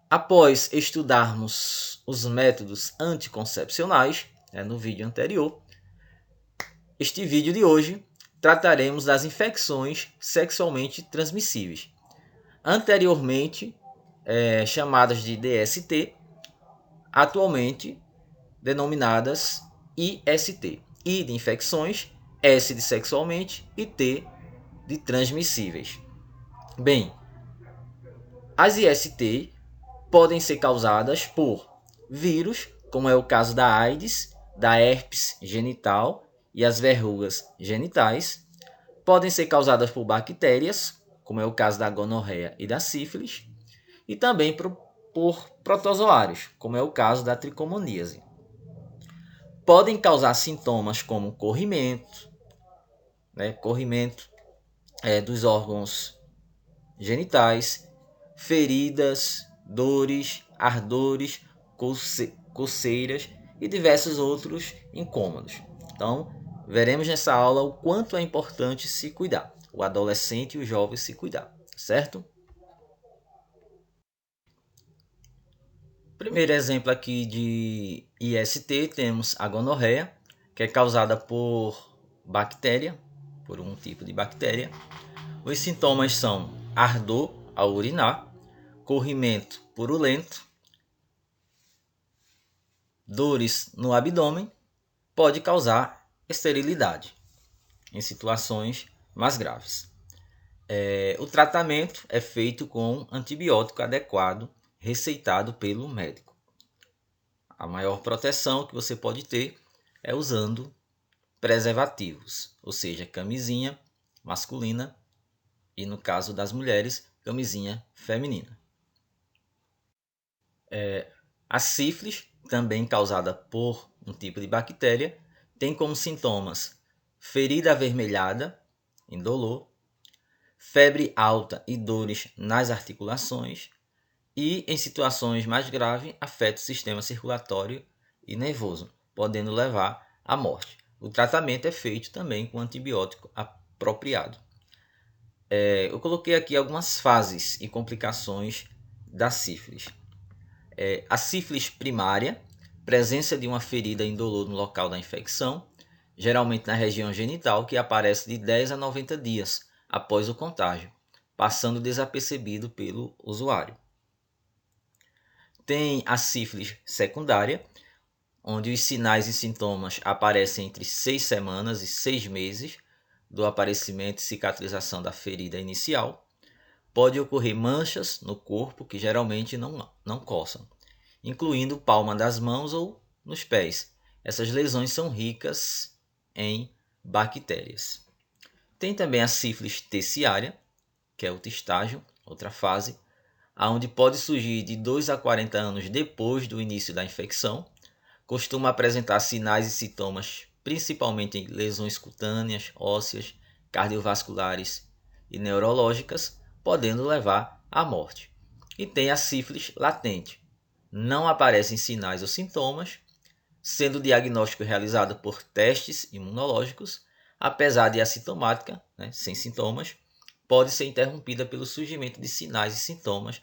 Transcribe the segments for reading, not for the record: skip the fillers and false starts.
Após estudarmos os métodos anticoncepcionais, no vídeo anterior, este vídeo de hoje trataremos das infecções sexualmente transmissíveis, anteriormente chamadas de DST, atualmente denominadas IST. I de infecções, S de sexualmente e T de transmissíveis. Bem, as IST podem ser causadas por vírus, como é o caso da AIDS, da herpes genital e as verrugas genitais. Podem ser causadas por bactérias, como é o caso da gonorreia e da sífilis. E também por protozoários, como é o caso da tricomoníase. Podem causar sintomas como corrimento, corrimento dos órgãos genitais, feridas, dores, ardores, coceiras e diversos outros incômodos. Então, veremos nessa aula o quanto é importante se cuidar, o adolescente e o jovem se cuidar, certo? Primeiro exemplo aqui de IST, temos a gonorreia, que é causada por bactéria, por um tipo de bactéria. Os sintomas são ardor ao urinar, corrimento purulento, dores no abdômen, pode causar esterilidade em situações mais graves. O tratamento é feito com antibiótico adequado, receitado pelo médico. A maior proteção que você pode ter é usando preservativos, ou seja, camisinha masculina e, no caso das mulheres, camisinha feminina. A sífilis, também causada por um tipo de bactéria, tem como sintomas ferida avermelhada, indolor, febre alta e dores nas articulações e, em situações mais graves, afeta o sistema circulatório e nervoso, podendo levar à morte. O tratamento é feito também com antibiótico apropriado. Eu coloquei aqui algumas fases e complicações da sífilis. A sífilis primária, presença de uma ferida indolor no local da infecção, geralmente na região genital, que aparece de 10 a 90 dias após o contágio, passando desapercebido pelo usuário. Tem a sífilis secundária, onde os sinais e sintomas aparecem entre 6 semanas e 6 meses do aparecimento e cicatrização da ferida inicial. Pode ocorrer manchas no corpo que geralmente não coçam, incluindo palma das mãos ou nos pés. Essas lesões são ricas em bactérias. Tem também a sífilis terciária, que é outro estágio, outra fase, onde pode surgir de 2 a 40 anos depois do início da infecção. Costuma apresentar sinais e sintomas principalmente em lesões cutâneas, ósseas, cardiovasculares e neurológicas, podendo levar à morte. E tem a sífilis latente. Não aparecem sinais ou sintomas, sendo o diagnóstico realizado por testes imunológicos, apesar de assintomática, sem sintomas, pode ser interrompida pelo surgimento de sinais e sintomas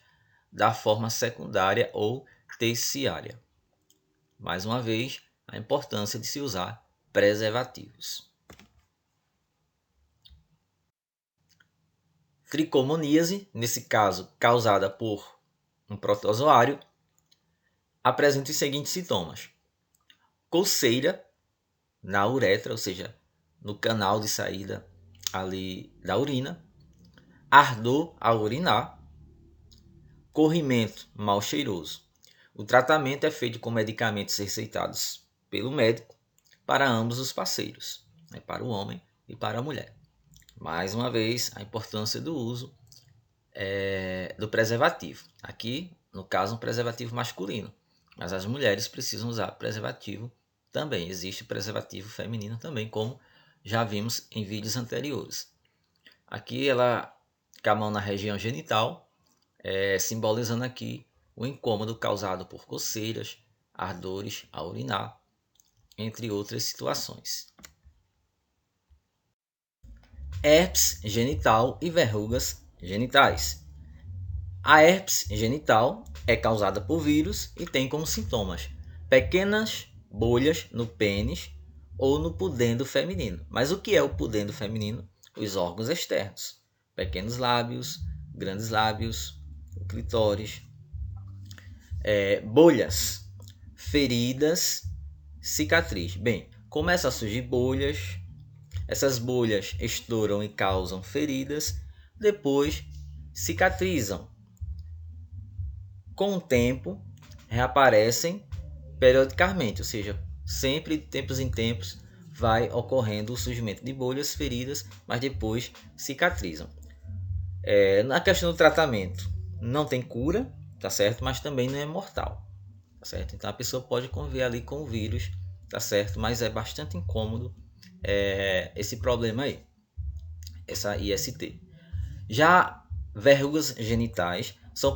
da forma secundária ou terciária. Mais uma vez, a importância de se usar preservativos. Tricomoníase, nesse caso causada por um protozoário, apresenta os seguintes sintomas: coceira na uretra, ou seja, no canal de saída ali da urina, ardor ao urinar, corrimento mal cheiroso. O tratamento é feito com medicamentos receitados pelo médico para ambos os parceiros, para o homem e para a mulher. Mais uma vez, a importância do uso do preservativo. Aqui, no caso, um preservativo masculino, mas as mulheres precisam usar preservativo também. Existe preservativo feminino também, como já vimos em vídeos anteriores. Aqui ela com a mão na região genital, simbolizando aqui o incômodo causado por coceiras, ardores ao urinar, entre outras situações. Herpes genital e verrugas genitais. A herpes genital é causada por vírus e tem como sintomas pequenas bolhas no pênis ou no pudendo feminino. Mas o que é o pudendo feminino? Os órgãos externos, pequenos lábios, grandes lábios, o clitóris, bolhas, feridas, cicatriz. Bem, começa a surgir bolhas, essas bolhas estouram e causam feridas, depois cicatrizam. Com o tempo, reaparecem periodicamente, ou seja, sempre de tempos em tempos vai ocorrendo o surgimento de bolhas, feridas, mas depois cicatrizam. Na questão do tratamento, não tem cura, tá certo? Mas também não é mortal, tá certo? Então a pessoa pode conviver ali com o vírus, tá certo? Mas é bastante incômodo esse problema aí, essa IST. Já verrugas genitais são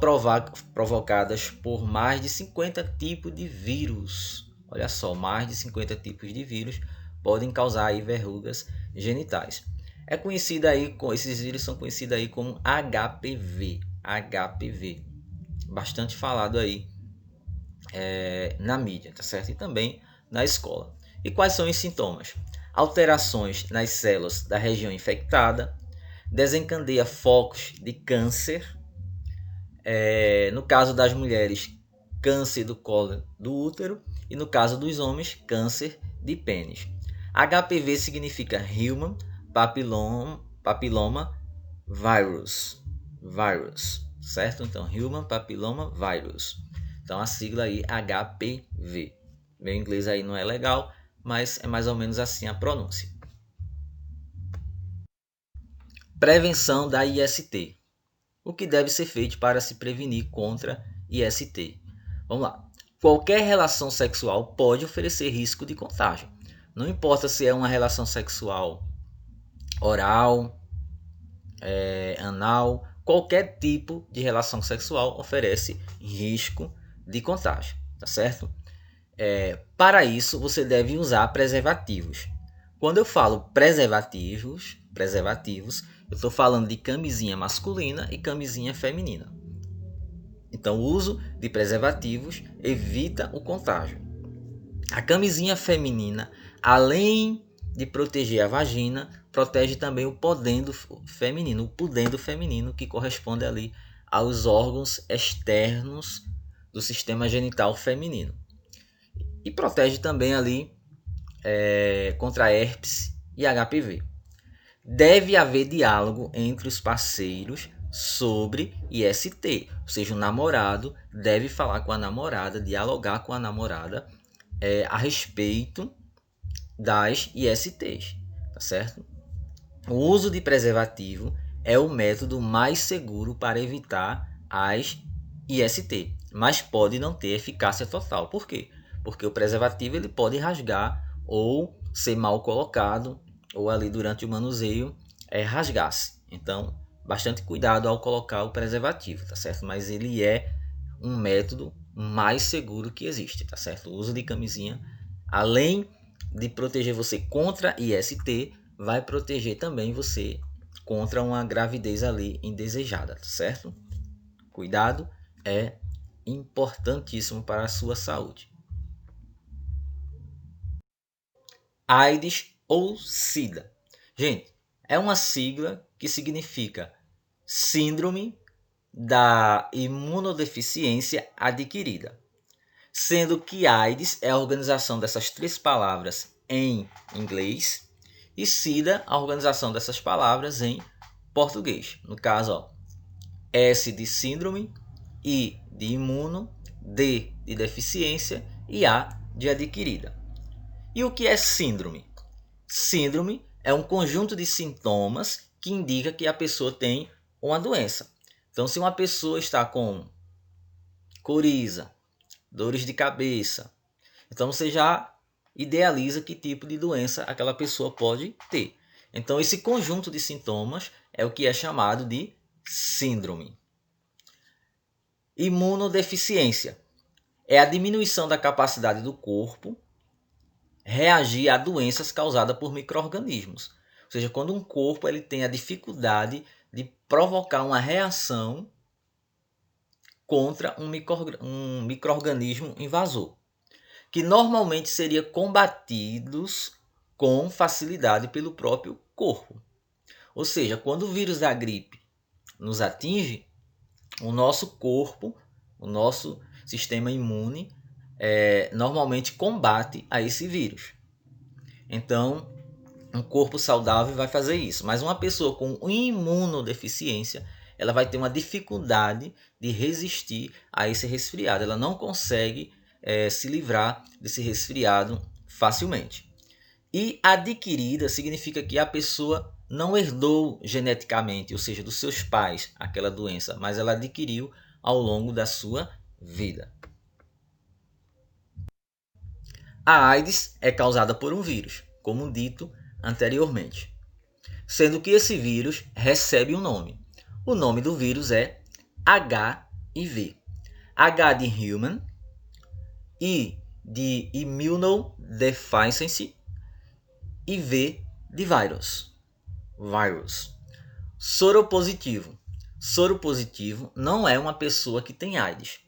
provocadas por mais de 50 tipos de vírus. Olha só, mais de 50 tipos de vírus podem causar aí verrugas genitais. É conhecida aí, esses vírus são conhecidos aí como HPV. HPV. Bastante falado aí na mídia, tá certo? E também na escola. E quais são os sintomas? Alterações nas células da região infectada, desencadeia focos de câncer, no caso das mulheres, câncer do colo do útero, e no caso dos homens, câncer de pênis. HPV significa Human Papilloma Virus, certo? Então, Human Papilloma Virus. Então, a sigla aí HPV. Meu inglês aí não é legal, mas é mais ou menos assim a pronúncia. Prevenção da IST. O que deve ser feito para se prevenir contra IST? Vamos lá. Qualquer relação sexual pode oferecer risco de contágio. Não importa se é uma relação sexual oral, anal, qualquer tipo de relação sexual oferece risco de contágio, tá certo? Para isso, você deve usar preservativos. Quando eu falo preservativos, eu estou falando de camisinha masculina e camisinha feminina. Então, o uso de preservativos evita o contágio. A camisinha feminina, além de proteger a vagina, protege também o pudendo feminino, que corresponde ali aos órgãos externos do sistema genital feminino. E protege também ali contra herpes e HPV. Deve haver diálogo entre os parceiros sobre IST, ou seja, o namorado deve falar com a namorada, dialogar com a namorada a respeito das ISTs, tá certo? O uso de preservativo é o método mais seguro para evitar as IST, mas pode não ter eficácia total. Por quê? Porque o preservativo ele pode rasgar ou ser mal colocado, ou ali durante o manuseio rasgar-se. Então, bastante cuidado ao colocar o preservativo, tá certo? Mas ele é um método mais seguro que existe, tá certo? O uso de camisinha, além de proteger você contra IST, vai proteger também você contra uma gravidez ali indesejada, tá certo? Cuidado é importantíssimo para a sua saúde. AIDS ou SIDA. Gente, é uma sigla que significa Síndrome da Imunodeficiência Adquirida, sendo que AIDS é a organização dessas três palavras em inglês e SIDA a organização dessas palavras em português. No caso, ó, S de síndrome, I de imuno, D de deficiência e A de adquirida. E o que é síndrome? Síndrome é um conjunto de sintomas que indica que a pessoa tem uma doença. Então, se uma pessoa está com coriza, dores de cabeça, então você já idealiza que tipo de doença aquela pessoa pode ter. Então, esse conjunto de sintomas é o que é chamado de síndrome. Imunodeficiência é a diminuição da capacidade do corpo reagir a doenças causadas por micro-organismos. Ou seja, quando um corpo ele tem a dificuldade de provocar uma reação contra um micro-organismo invasor, que normalmente seria combatidos com facilidade pelo próprio corpo. Ou seja, quando o vírus da gripe nos atinge, o nosso corpo, o nosso sistema imune, normalmente combate a esse vírus. Então, um corpo saudável vai fazer isso. Mas uma pessoa com imunodeficiência, ela vai ter uma dificuldade de resistir a esse resfriado. Ela não consegue se livrar desse resfriado facilmente. E adquirida significa que a pessoa não herdou geneticamente, ou seja, dos seus pais, aquela doença, mas ela adquiriu ao longo da sua vida. A AIDS é causada por um vírus, como dito anteriormente, sendo que esse vírus recebe um nome. O nome do vírus é HIV. H de human, I de immunodeficiency e V de virus. Soropositivo. Soropositivo não é uma pessoa que tem AIDS.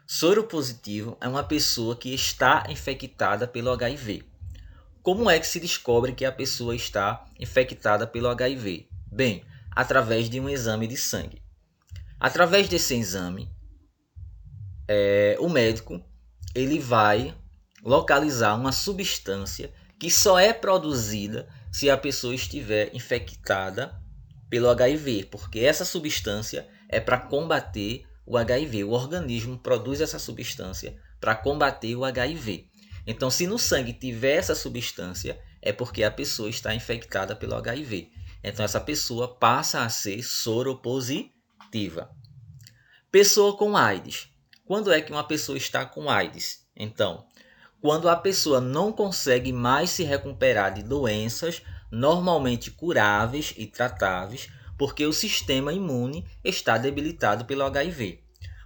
Soropositivo é uma pessoa que está infectada pelo HIV. Como é que se descobre que a pessoa está infectada pelo HIV? Bem, através de um exame de sangue. Através desse exame, o médico ele vai localizar uma substância que só é produzida se a pessoa estiver infectada pelo HIV, porque essa substância é para combater o HIV. O organismo produz essa substância para combater o HIV. Então, se no sangue tiver essa substância, é porque a pessoa está infectada pelo HIV. Então, essa pessoa passa a ser soropositiva. Pessoa com AIDS. Quando é que uma pessoa está com AIDS? Então, quando a pessoa não consegue mais se recuperar de doenças normalmente curáveis e tratáveis, porque o sistema imune está debilitado pelo HIV.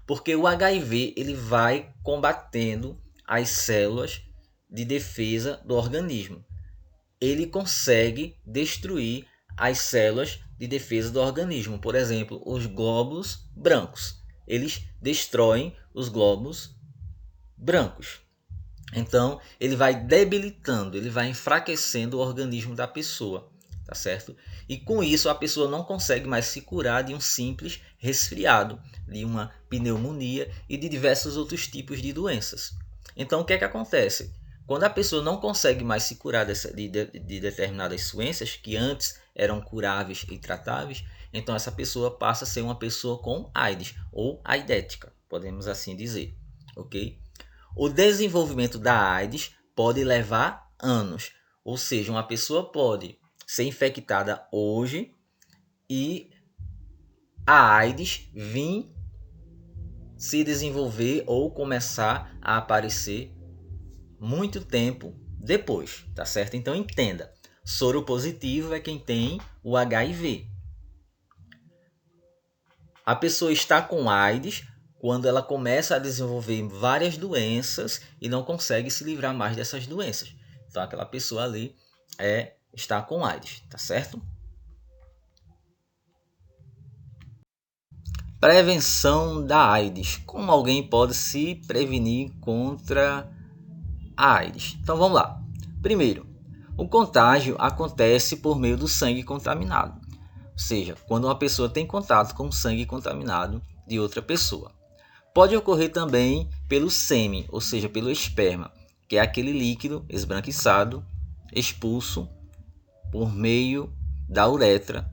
Porque o HIV ele vai combatendo as células de defesa do organismo. Ele consegue destruir as células de defesa do organismo. Por exemplo, os glóbulos brancos. Eles destroem os glóbulos brancos. Então, ele vai debilitando, ele vai enfraquecendo o organismo da pessoa, tá certo? E com isso, a pessoa não consegue mais se curar de um simples resfriado, de uma pneumonia e de diversos outros tipos de doenças. Então, o que é que acontece? Quando a pessoa não consegue mais se curar de determinadas doenças que antes eram curáveis e tratáveis, então essa pessoa passa a ser uma pessoa com AIDS ou aidética, podemos assim dizer, ok? O desenvolvimento da AIDS pode levar anos, ou seja, uma pessoa pode ser infectada hoje e a AIDS vir se desenvolver ou começar a aparecer muito tempo depois, tá certo? Então entenda, soropositivo é quem tem o HIV. A pessoa está com AIDS quando ela começa a desenvolver várias doenças e não consegue se livrar mais dessas doenças. Então aquela pessoa ali está com AIDS, tá certo? Prevenção da AIDS. Como alguém pode se prevenir contra a AIDS? Então vamos lá. Primeiro, o contágio acontece por meio do sangue contaminado. Ou seja, quando uma pessoa tem contato com sangue contaminado de outra pessoa. Pode ocorrer também pelo sêmen, ou seja, pelo esperma, que é aquele líquido esbranquiçado expulso por meio da uretra,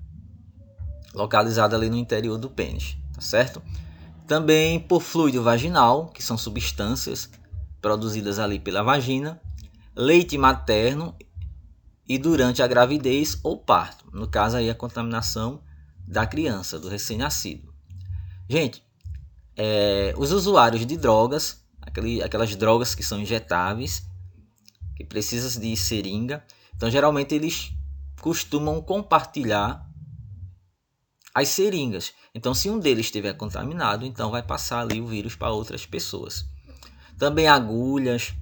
localizada ali no interior do pênis, tá certo? Também por fluido vaginal, que são substâncias produzidas ali pela vagina, leite materno e durante a gravidez ou parto, no caso aí a contaminação da criança, do recém-nascido. Gente, os usuários de drogas, aquelas drogas que são injetáveis, que precisam de seringa, então geralmente eles costumam compartilhar as seringas. Então se um deles estiver contaminado, então vai passar ali o vírus para outras pessoas. Também agulhas,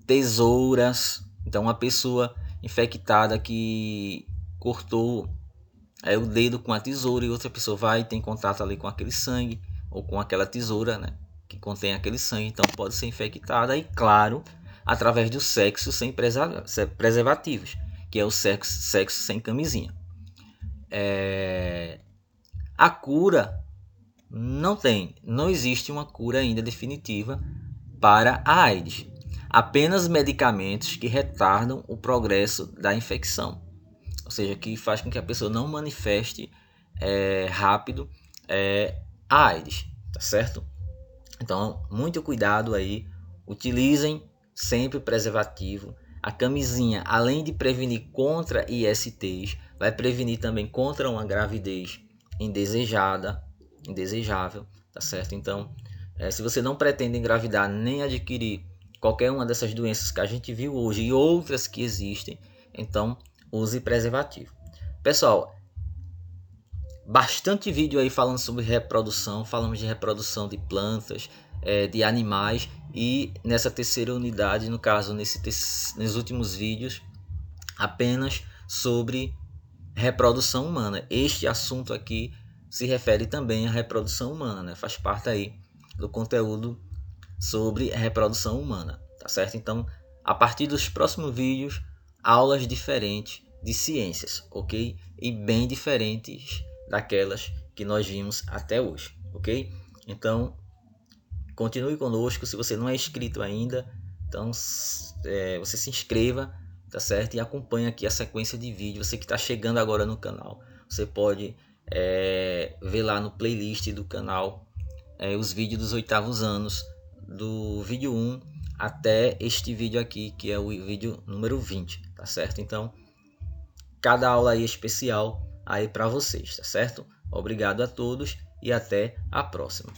tesouras. Então uma pessoa infectada que cortou o dedo com a tesoura e outra pessoa vai ter contato ali com aquele sangue, ou com aquela tesoura, né, que contém aquele sangue, então pode ser infectada, e claro, através do sexo sem preservativos, que é o sexo sem camisinha. A cura não existe uma cura ainda definitiva para a AIDS. Apenas medicamentos que retardam o progresso da infecção, ou seja, que faz com que a pessoa não manifeste rápido a AIDS, tá certo? Então, muito cuidado aí, utilizem sempre preservativo. A camisinha, além de prevenir contra ISTs, vai prevenir também contra uma gravidez indesejável, tá certo? Então, se você não pretende engravidar nem adquirir qualquer uma dessas doenças que a gente viu hoje e outras que existem, então use preservativo. Pessoal, bastante vídeo aí falando sobre reprodução, falamos de reprodução de plantas, de animais, e nessa terceira unidade, no caso nos últimos vídeos, apenas sobre reprodução humana. Este assunto aqui se refere também à reprodução humana, né? Faz parte aí do conteúdo sobre reprodução humana, tá certo? Então, a partir dos próximos vídeos, aulas diferentes de ciências, ok? E bem diferentes daquelas que nós vimos até hoje, ok? Então, continue conosco. Se você não é inscrito ainda, então você se inscreva, tá certo? E acompanhe aqui a sequência de vídeos. Você que está chegando agora no canal, você pode ver lá no playlist do canal os vídeos dos 8º anos, do vídeo 1 até este vídeo aqui, que é o vídeo número 20, tá certo? Então, cada aula aí é especial aí para vocês, tá certo? Obrigado a todos e até a próxima.